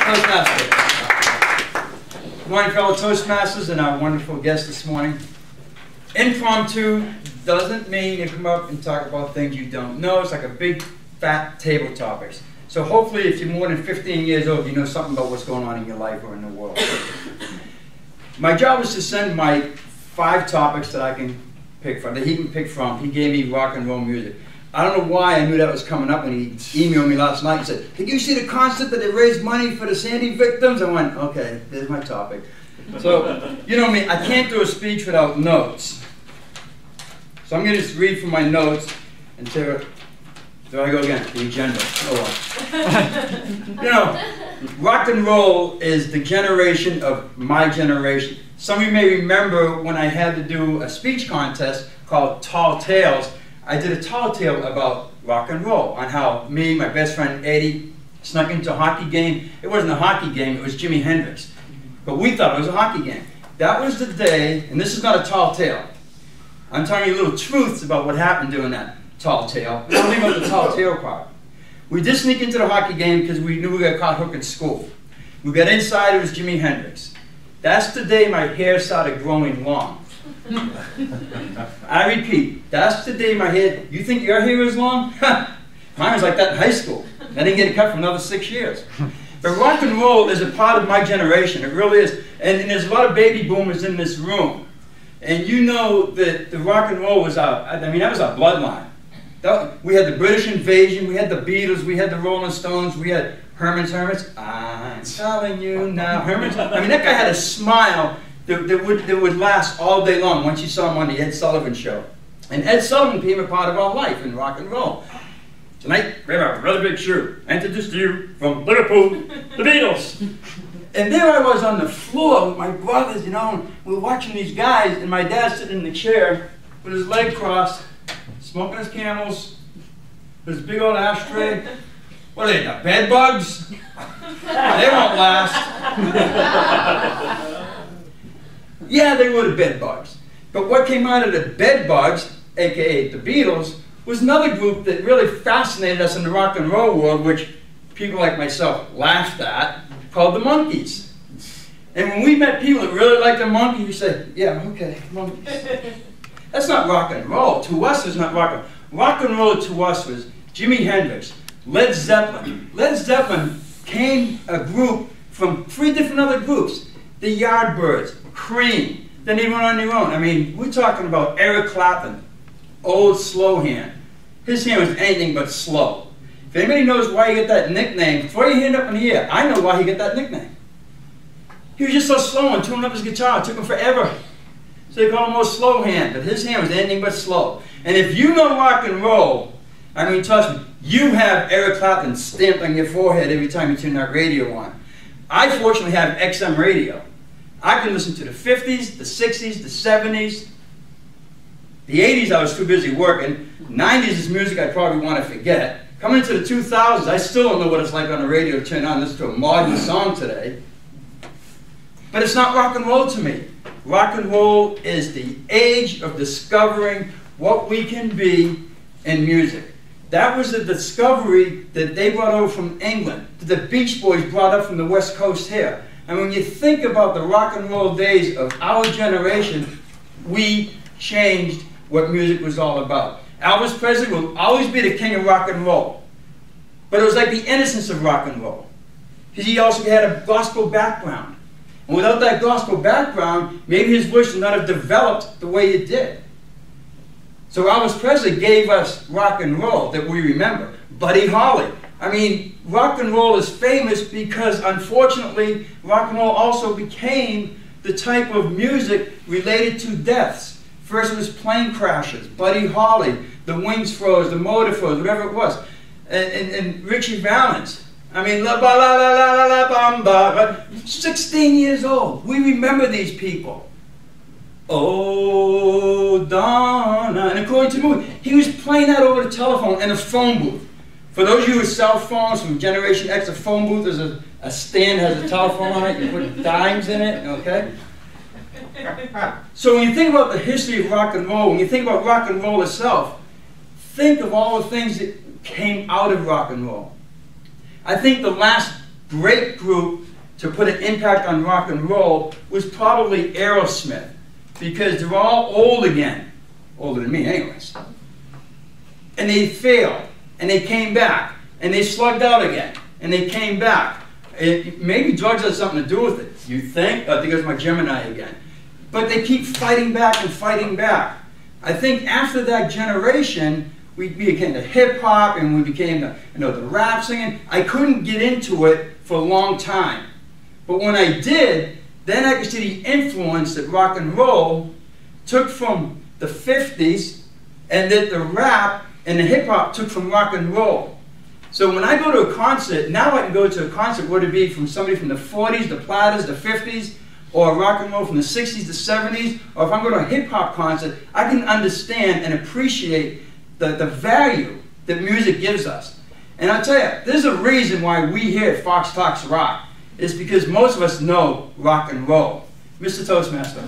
Toastmasters. Good morning, fellow Toastmasters and our wonderful guest this morning. Impromptu doesn't mean you come up and talk about things you don't know. It's like a big, fat table topics. So hopefully, if you're more than 15 years old, you know something about what's going on in your life or in the world. My job is to send my 5 topics that I can pick from, that he can pick from. He gave me rock and roll music. I don't know why I knew that was coming up when he emailed me last night and said, "Did you see the concert that they raised money for the Sandy victims?" I went, okay, there's my topic. So, you know me, I can't do a speech without notes. So I'm going to just read from my notes and say, there I go again, the agenda. Oh well. You know, rock and roll is the generation of my generation. Some of you may remember when I had to do a speech contest called Tall Tales. I did a tall tale about rock and roll, on how me, my best friend Eddie, snuck into a hockey game. It wasn't a hockey game, it was Jimi Hendrix. But we thought it was a hockey game. That was the day, and this is not a tall tale. I'm telling you little truths about what happened during that tall tale. I'll leave out the tall tale part. We did sneak into the hockey game because we knew we got caught hooking school. We got inside, it was Jimi Hendrix. That's the day my hair started growing long. I repeat, that's the day my hair, you think your hair is long? Mine was like that in high school. I didn't get it cut for another 6 years. But rock and roll is a part of my generation, it really is. And there's a lot of baby boomers in this room. And you know that the rock and roll was that was our bloodline. We had the British invasion, we had the Beatles, we had the Rolling Stones, we had Herman's Hermits. I'm telling you now, Herman's, that guy had a smile that would last all day long once you saw him on the Ed Sullivan Show. And Ed Sullivan became a part of our life in rock and roll. Tonight, we have a really big show. Introduced to you from Liverpool, the Beatles. And there I was on the floor with my brothers, you know, and we were watching these guys, and my dad sitting in the chair with his leg crossed, smoking his Camels, with his big old ashtray. What are they, the bed bugs? They won't last. Yeah, they were the bed bugs. But what came out of the bed bugs, aka the Beatles, was another group that really fascinated us in the rock and roll world, which people like myself laughed at, called the Monkees. And when we met people that really liked the Monkees, we said, yeah, okay, Monkees. That's not rock and roll. To us, it's not rock and roll. Rock and roll to us was Jimi Hendrix, Led Zeppelin. Led Zeppelin came a group from 3 different other groups. The Yardbirds, Cream. Then they went on their own. I mean, we're talking about Eric Clapton, old slow hand. His hand was anything but slow. If anybody knows why he got that nickname, throw your hand up in the air. I know why he got that nickname. He was just so slow and tuning up his guitar. It took him forever. So they called him old slow hand, but his hand was anything but slow. And if you know rock and roll, I mean, trust me, you have Eric Clapton stamped on your forehead every time you turn that radio on. I fortunately have XM radio. I can listen to the 50s, the 60s, the 70s. The 80s I was too busy working. 90s is music I probably want to forget. Coming into the 2000s, I still don't know what it's like on the radio to turn on and listen to a modern song today. But it's not rock and roll to me. Rock and roll is the age of discovering what we can be in music. That was the discovery that they brought over from England, that the Beach Boys brought up from the West Coast here. And when you think about the rock and roll days of our generation, we changed what music was all about. Elvis Presley will always be the king of rock and roll. But it was like the innocence of rock and roll. Because he also had a gospel background. And without that gospel background, maybe his voice would not have developed the way it did. So Elvis Presley gave us rock and roll that we remember. Buddy Holly. I mean, rock and roll is famous because, unfortunately, rock and roll also became the type of music related to deaths. First it was plane crashes, Buddy Holly, the Wings froze, the motor froze, whatever it was. And Richie Valens. I mean, la ba la la la la la bamba. 16 years old. We remember these people. Oh, Donna. And according to the movie, he was playing that over the telephone in a phone booth. For those of you with cell phones from Generation X, a phone booth is a stand that has a telephone on it. You put dimes in it, okay? So when you think about the history of rock and roll, when you think about rock and roll itself, think of all the things that came out of rock and roll. I think the last great group to put an impact on rock and roll was probably Aerosmith, because they're all old again, older than me anyways. And they failed, and they came back, and they slugged out again, and they came back. Maybe drugs has something to do with it. You think? I think it was my Gemini again. But they keep fighting back and fighting back. I think after that generation, we became the hip hop and we became the rap singing. I couldn't get into it for a long time. But when I did, then I could see the influence that rock and roll took from the 50s, and that the rap and the hip hop took from rock and roll. So when I go to a concert, now I can go to a concert, whether it be from somebody from the 40s, the Platters, the 50s, or rock and roll from the 60s, the 70s, or if I'm going to a hip hop concert, I can understand and appreciate the value that music gives us. And I'll tell you, there's a reason why we here at Fox Talks Rock. It's because most of us know rock and roll. Mr. Toastmaster.